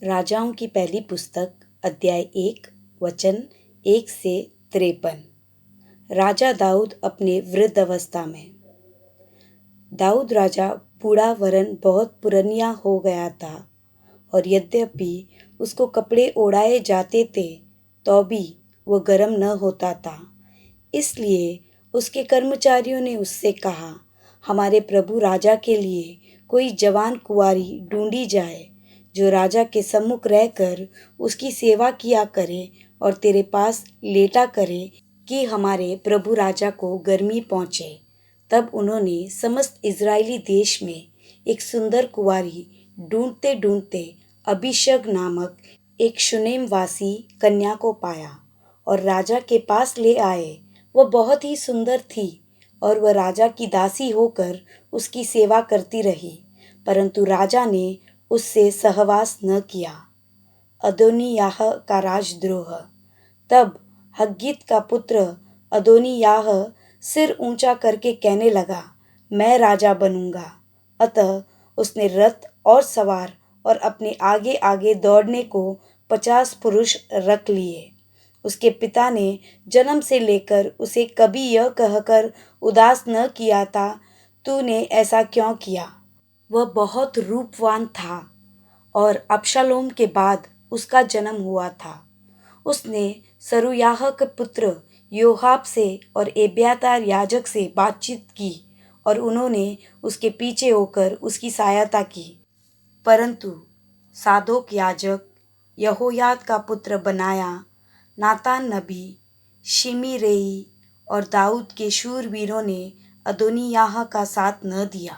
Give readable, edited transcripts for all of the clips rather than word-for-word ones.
राजाओं की पहली पुस्तक अध्याय 1 वचन 1 से 53। राजा दाऊद अपने वृद्ध अवस्था में। दाऊद राजा बूढ़ा वरन बहुत पुरनिया हो गया था, और यद्यपि उसको कपड़े ओढ़ाए जाते थे तो भी वह गर्म न होता था। इसलिए उसके कर्मचारियों ने उससे कहा, हमारे प्रभु राजा के लिए कोई जवान कुंवारी ढूंढी जाए जो राजा के सम्मुख रहकर उसकी सेवा किया करे और तेरे पास लेटा करे कि हमारे प्रभु राजा को गर्मी पहुँचे। तब उन्होंने समस्त इज़राइली देश में एक सुंदर कुंवारी ढूंढते ढूंढते अबीशग नामक एक शूनेम वासी कन्या को पाया और राजा के पास ले आए। वह बहुत ही सुंदर थी और वह राजा की दासी होकर उसकी सेवा करती रही, परंतु राजा ने उससे सहवास न किया। अदोनियाह का राजद्रोह। तब हग्गीत का पुत्र अदोनियाह सिर ऊंचा करके कहने लगा, मैं राजा बनूंगा। अतः उसने रथ और सवार और अपने आगे आगे दौड़ने को 50 पुरुष रख लिए। उसके पिता ने जन्म से लेकर उसे कभी यह कहकर उदास न किया था, तूने ऐसा क्यों किया। वह बहुत रूपवान था और अबशालोम के बाद उसका जन्म हुआ था। उसने सरूयाह के पुत्र योआब से और एब्यातार याजक से बातचीत की और उन्होंने उसके पीछे होकर उसकी सहायता की। परंतु सादोक याजक, यहोयाद का पुत्र बनाया, नातान नबी, शिमीरेई और दाऊद के शूरवीरों ने अदोनियाह का साथ न दिया।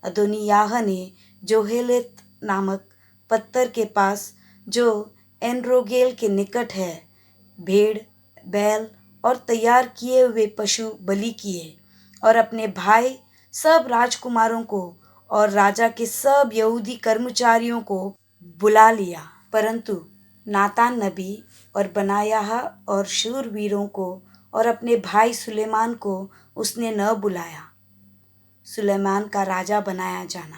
अदोनियाह ने जोहेलेत नामक पत्थर के पास, जो एनरोगेल के निकट है, भेड़, बैल और तैयार किए हुए पशु बलि किए और अपने भाई सब राजकुमारों को और राजा के सब यहूदी कर्मचारियों को बुला लिया। परंतु नातान नबी और बनायाह और शूरवीरों को और अपने भाई सुलेमान को उसने न बुलाया। सुलेमान का राजा बनाया जाना।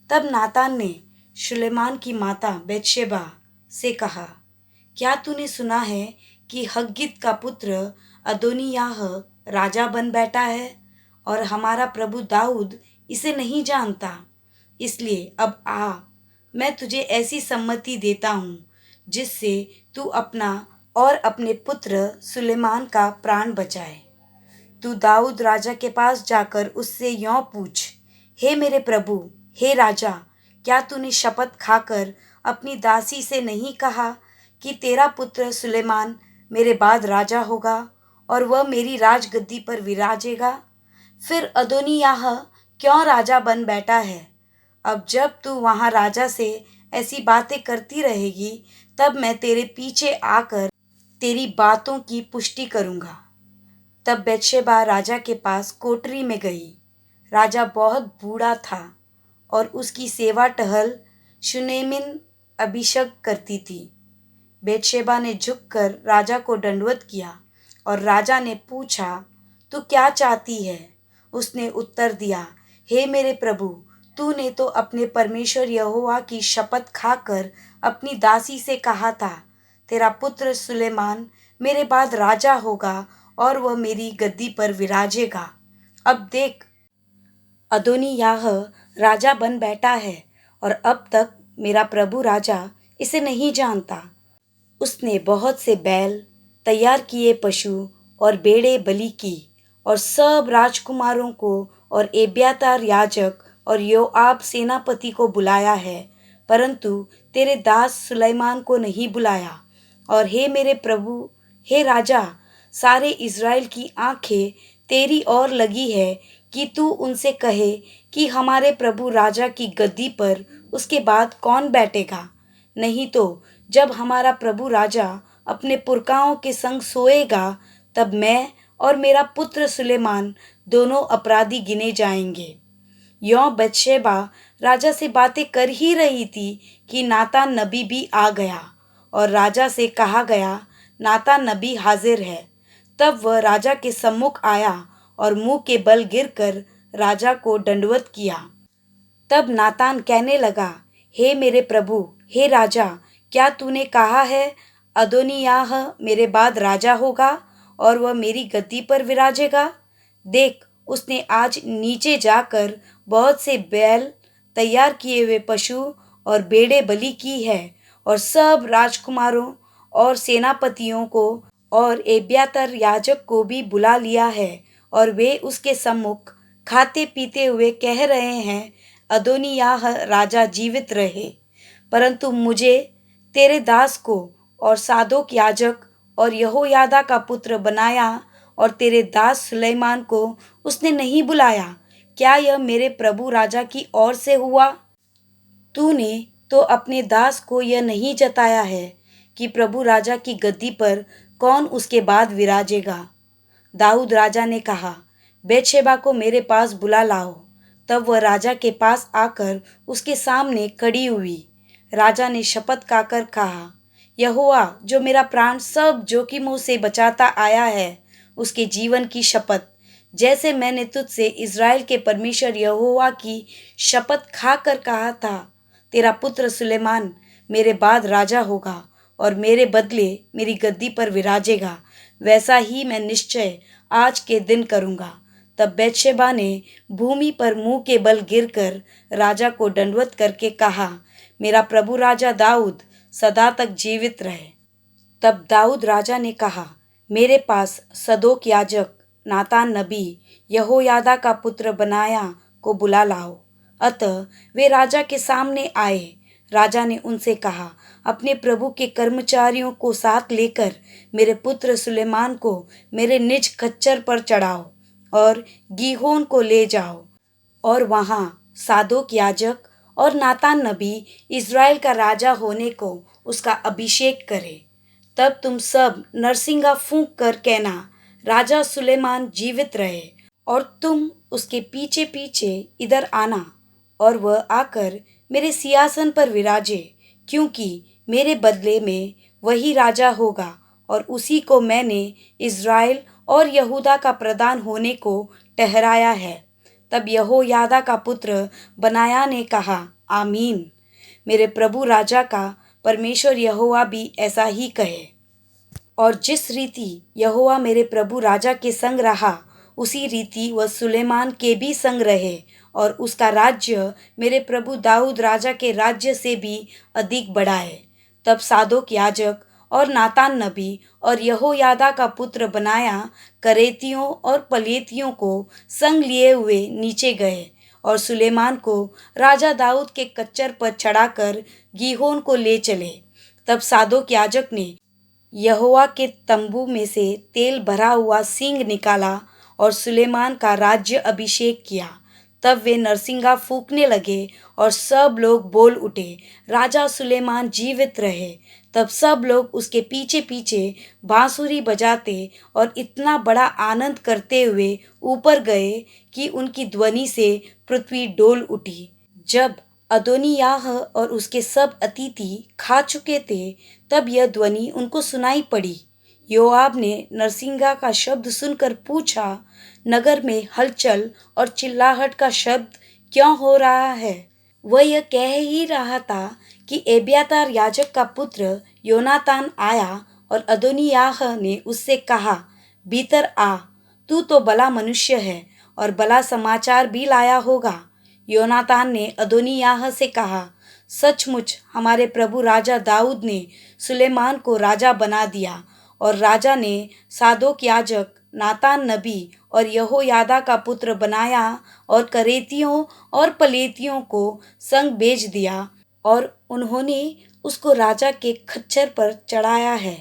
तब नातान ने सुलेमान की माता बेतशेबा से कहा, क्या तूने सुना है कि हग्गीत का पुत्र अदोनियाह राजा बन बैठा है और हमारा प्रभु दाऊद इसे नहीं जानता। इसलिए अब आ, मैं तुझे ऐसी सम्मति देता हूँ जिससे तू अपना और अपने पुत्र सुलेमान का प्राण बचाए। तू दाऊद राजा के पास जाकर उससे यों पूछ, हे मेरे प्रभु, हे राजा, क्या तूने शपथ खाकर अपनी दासी से नहीं कहा कि तेरा पुत्र सुलेमान मेरे बाद राजा होगा और वह मेरी राजगद्दी पर विराजेगा। फिर अदोनियाह क्यों राजा बन बैठा है। अब जब तू वहाँ राजा से ऐसी बातें करती रहेगी, तब मैं तेरे पीछे आकर तेरी बातों की पुष्टि करूँगा। तब बेतशेबा राजा के पास कोठरी में गई। राजा बहुत बूढ़ा था और उसकी सेवा टहल शूनेमिन अबीशग करती थी। बेतशेबा ने झुककर राजा को दंडवत किया और राजा ने पूछा, तू क्या चाहती है। उसने उत्तर दिया, हे मेरे प्रभु, तूने तो अपने परमेश्वर यहोवा की शपथ खाकर अपनी दासी से कहा था, तेरा पुत्र सुलेमान मेरे बाद राजा होगा और वह मेरी गद्दी पर विराजेगा। अब देख, अदोनियाह राजा बन बैठा है और अब तक मेरा प्रभु राजा इसे नहीं जानता। उसने बहुत से बैल, तैयार किए पशु और भेड़ें बलि की और सब राजकुमारों को और एब्यातार याजक और योआब सेनापति को बुलाया है, परंतु तेरे दास सुलेमान को नहीं बुलाया। और हे मेरे प्रभु, हे राजा, सारे इज़राइल की आंखें तेरी ओर लगी है कि तू उनसे कहे कि हमारे प्रभु राजा की गद्दी पर उसके बाद कौन बैठेगा। नहीं तो जब हमारा प्रभु राजा अपने पुरखाओं के संग सोएगा, तब मैं और मेरा पुत्र सुलेमान दोनों अपराधी गिने जाएंगे। यों बतशेबा राजा से बातें कर ही रही थी कि नातान नबी भी आ गया और राजा से कहा गया, नातान नबी हाजिर है। तब वह राजा के सम्मुख आया और मुंह के बल गिरकर राजा को दंडवत किया। तब नातान कहने लगा, हे मेरे प्रभु, हे राजा, क्या तूने कहा है अदोनिय्याह मेरे बाद राजा होगा और वह मेरी गद्दी पर विराजेगा? देख, उसने आज नीचे जाकर बहुत से बैल, तैयार किए हुए पशु और भेड़ें बलि की है और सब राजकुमारों और सेनापतियों को और एब्यातार याजक को भी बुला लिया है और वे उसके सम्मुख खाते पीते हुए कह रहे हैं, अदोनिय्याह राजा जीवित रहे। परंतु मुझे, तेरे दास को और सादोक याजक और यहोयादा का पुत्र बनाया और तेरे दास सुलैमान को उसने नहीं बुलाया। क्या यह मेरे प्रभु राजा की ओर से हुआ? तूने तो अपने दास को यह नहीं जताया है कि प्रभु राजा की गद्दी पर कौन उसके बाद विराजेगा। दाऊद राजा ने कहा, बेतशेबा को मेरे पास बुला लाओ। तब वह राजा के पास आकर उसके सामने खड़ी हुई। राजा ने शपथ खाकर कहा, यहोवा जो मेरा प्राण सब जोखिमों से बचाता आया है, उसके जीवन की शपथ, जैसे मैंने तुझसे इज़राइल के परमेश्वर यहोवा की शपथ खाकर कहा था, तेरा पुत्र सुलेमान मेरे बाद राजा होगा और मेरे बदले मेरी गद्दी पर विराजेगा, वैसा ही मैं निश्चय आज के दिन करूँगा। तब बेतशेबा ने भूमि पर मुंह के बल गिरकर राजा को दंडवत करके कहा, मेरा प्रभु राजा दाऊद सदा तक जीवित रहे। तब दाऊद राजा ने कहा, मेरे पास सदोक याजक, नातान नबी, यहोयादा का पुत्र बनाया को बुला लाओ। अतः वे राजा के सामने आए। राजा ने उनसे कहा, अपने प्रभु के कर्मचारियों को साथ लेकर मेरे पुत्र सुलेमान को मेरे निज खच्चर पर चढ़ाओ और गीहोन को ले जाओ और वहाँ सादोक याजक और नातान नबी इज़राइल का राजा होने को उसका अभिषेक करे। तब तुम सब नरसिंगा फूंक कर कहना, राजा सुलेमान जीवित रहे, और तुम उसके पीछे पीछे इधर आना और वह आकर मेरे सिंहासन पर विराजे, क्योंकि मेरे बदले में वही राजा होगा और उसी को मैंने इज़राइल और यहूदा का प्रधान होने को ठहराया है। तब यहोयादा का पुत्र बनाया ने कहा, आमीन। मेरे प्रभु राजा का परमेश्वर यहोवा भी ऐसा ही कहे। और जिस रीति यहोवा मेरे प्रभु राजा के संग रहा, उसी रीति वह सुलेमान के भी संग रहे और उसका राज्य मेरे प्रभु दाऊद राजा के राज्य से भी अधिक बढ़ाए। तब सादोक याजक और नातान नबी और यहोयादा का पुत्र बनाया करेतियों और पलेतियों को संग लिए हुए नीचे गए और सुलेमान को राजा दाऊद के कच्चर पर चढ़ाकर गीहोन को ले चले। तब सादोक याजक ने यहोवा के तंबू में से तेल भरा हुआ सींग निकाला और सुलेमान का राज्य अभिषेक किया। तब वे नरसिंगा फूंकने लगे और सब लोग बोल उठे, राजा सुलेमान जीवित रहे। तब सब लोग उसके पीछे पीछे बांसुरी बजाते और इतना बड़ा आनंद करते हुए ऊपर गए कि उनकी ध्वनि से पृथ्वी डोल उठी। जब अदोनिय्याह और उसके सब अतिथि खा चुके थे, तब यह ध्वनि उनको सुनाई पड़ी। योआब ने नरसिंगा का शब्द सुनकर पूछा, नगर में हलचल और चिल्लाहट का शब्द क्यों हो रहा है? वह यह कह ही रहा था कि एब्यातार याजक का पुत्र योनातान आया और अदोनिय्याह ने उससे कहा, भीतर आ, तू तो भला मनुष्य है और भला समाचार भी लाया होगा। योनातान ने अदोनिय्याह से कहा, सचमुच हमारे प्रभु राजा दाऊद ने सुलेमान को राजा बना दिया और राजा ने सादोक याजक, नातान नबी और यहोयादा का पुत्र बनाया और करेतियों और पलेतियों को संग भेज दिया और उन्होंने उसको राजा के खच्चर पर चढ़ाया है।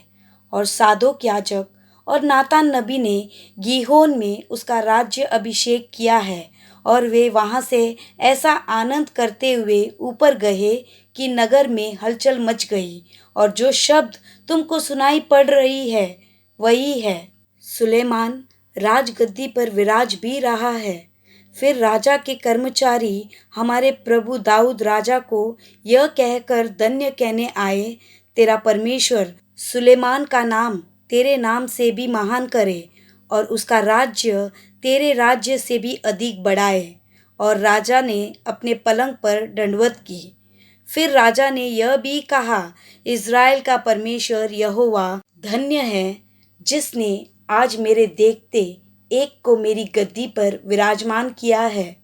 और सादोक याजक और नातान नबी ने गीहोन में उसका राज्य अभिषेक किया है और वे वहाँ से ऐसा आनंद करते हुए ऊपर गए कि नगर में हलचल मच गई। और जो शब्द तुमको सुनाई पड़ रही है वही है, सुलेमान राजगद्दी पर विराज भी रहा है। फिर राजा के कर्मचारी हमारे प्रभु दाऊद राजा को यह कहकर धन्य कहने आए, तेरा परमेश्वर सुलेमान का नाम तेरे नाम से भी महान करे और उसका राज्य तेरे राज्य से भी अधिक बढ़ाए। और राजा ने अपने पलंग पर दंडवत की। फिर राजा ने यह भी कहा, इज़राइल का परमेश्वर यहोवा धन्य है, जिसने आज मेरे देखते एक को मेरी गद्दी पर विराजमान किया है।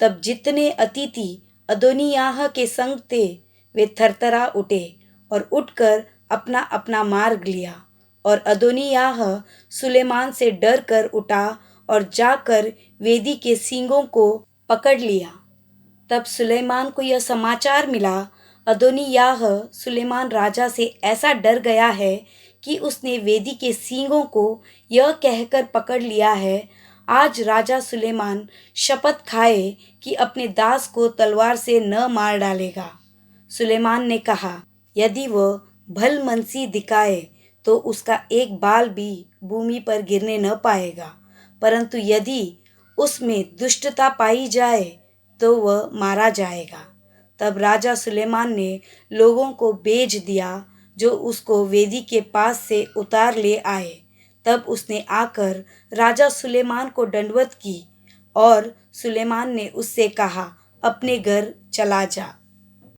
तब जितने अतिथि अदोनिय्याह के संग थे, वे थरथरा उठे और उठकर अपना अपना मार्ग लिया। और अदोनिय्याह सुलेमान से डर कर उठा और जाकर वेदी के सींगों को पकड़ लिया। तब सुलेमान को यह समाचार मिला, अदोनिय्याह सुलेमान राजा से ऐसा डर गया है कि उसने वेदी के सींगों को यह कहकर पकड़ लिया है, आज राजा सुलेमान शपथ खाए कि अपने दास को तलवार से न मार डालेगा। सुलेमान ने कहा, यदि वह भलमनसी दिखाए तो उसका एक बाल भी भूमि पर गिरने न पाएगा, परंतु यदि उसमें दुष्टता पाई जाए तो वह मारा जाएगा। तब राजा सुलेमान ने लोगों को भेज दिया, जो उसको वेदी के पास से उतार ले आए। तब उसने आकर राजा सुलेमान को दंडवत की और सुलेमान ने उससे कहा, अपने घर चला जा।